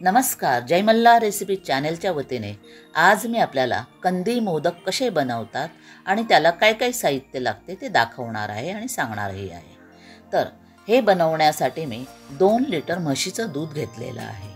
नमस्कार, जय मल्हार रेसिपी चॅनलच्या वतीने आज मी आपल्याला कंदी मोदक कसे बनवतात आणि त्याला काय काय साहित्य लागते ते दाखवणार आहे आणि सांगणारही आहे। तर हे बनवण्यासाठी मी 2 लिटर म्हशीचं दूध घेतलेलं आहे।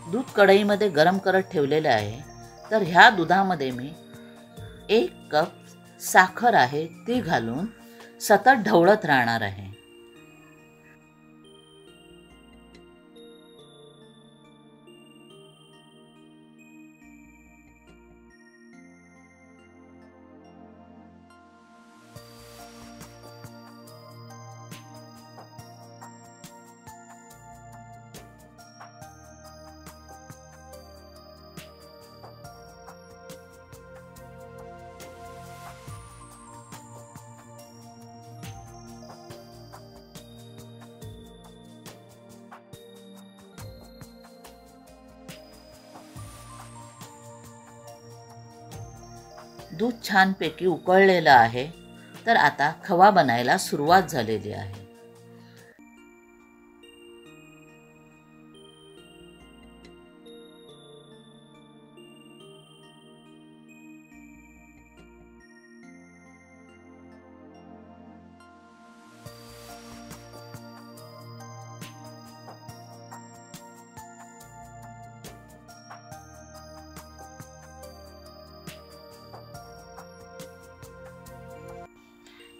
दूध कढईमध्ये गरम करत ठेवलेले आहे। तर ह्या दुधामध्ये मी 1 कप साखर आहे ती घालून सतत ढवळत राहणार आहे। दूध छानपैकी उकळलेलं आहे। तर आता खवा बनायला सुरुवात झालेली आहे।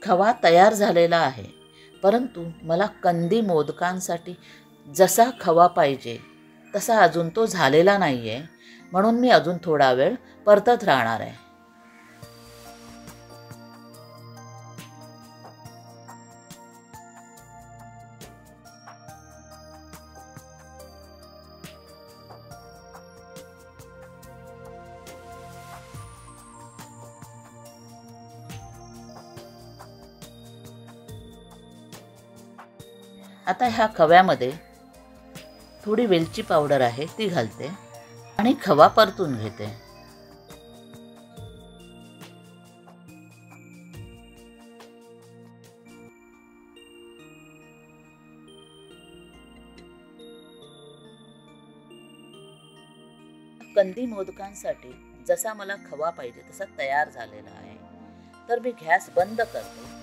खवा तयार झालेला आहे, परंतु मला कंदी मोदकांसाठी जसा खवा पाहिजे तसा अजून तो झालेला नाहीये, म्हणून मी अजून थोडा वेळ परतत राहणार आहे। आता ह्या खव्यामध्ये थोडी वेलची पावडर आहे ती घालते आणि खवा परतून घेते। कंदी मोदकांसाठी जसा मला खवा पाहिजे तसा तयार झालेला आहे। तर मी गॅस बंद करते।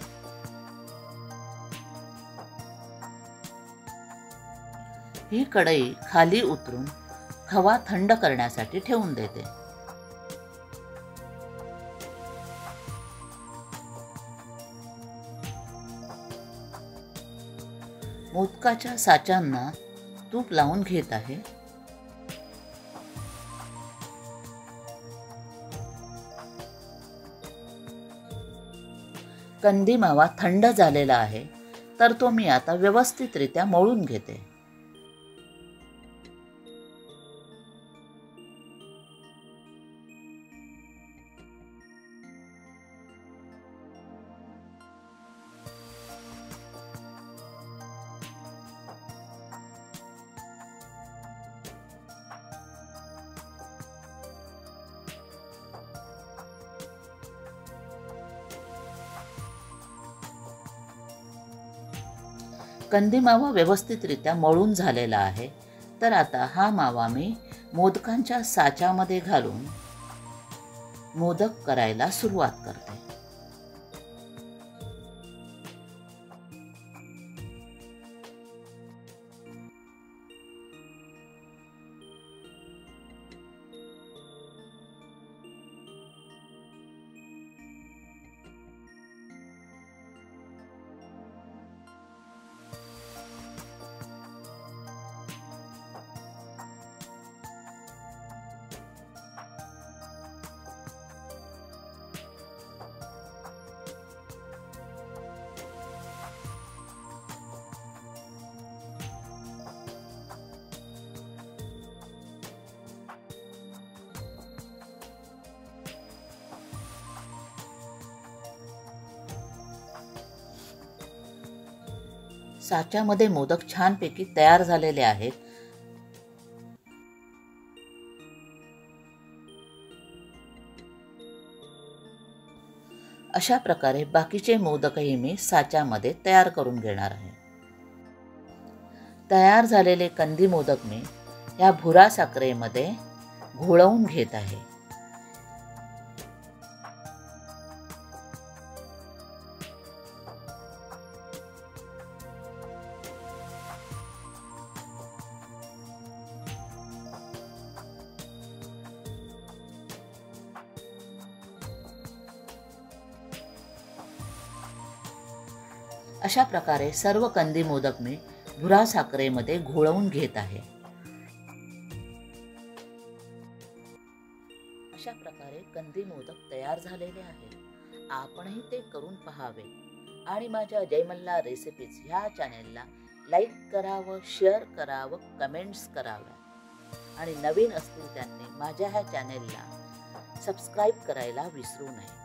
ही कढई खाली उतरून खवा थंड करण्यासाठी ठेवून देते। मोदकाच्या साच्यांना तूप लावून घेत आहे। कंदी मावा थंड झालेला आहे, तर तो मी आता व्यवस्थितरित्या मळून घेते। कंदी मावा व्यवस्थितरित्या मळून झालेला आहे। तर आता हा मावा मी मोदकांच्या साच्यामध्ये घालून मोदक करायला सुरुवात करते। साच्यामध्ये मोदक छानपैकी तयार झालेले आहेत. अशा प्रकारे बाकीचे मोदकही मी साच्यामध्ये तयार करून घेणार आहे. तयार झालेले कंदी मोदक मी ह्या भुरा साखरेमध्ये घोळवून घेत आहे. अशा प्रकारे सर्व कंदी मोदक मी भुरा साखरेमध्ये घोळवून घेत आहे. अशा प्रकारे कंदी मोदक तयार झालेले आहेत. आपणही ते करून पहावे आणि माझ्या जय मल्हार रेसिपीज ह्या चॅनेलला लाईक करावं, शेअर करावं, कमेंट्स कराव्या आणि नवीन असतील त्यांनी माझ्या ह्या चॅनेलला सबस्क्राईब करायला विसरू नये.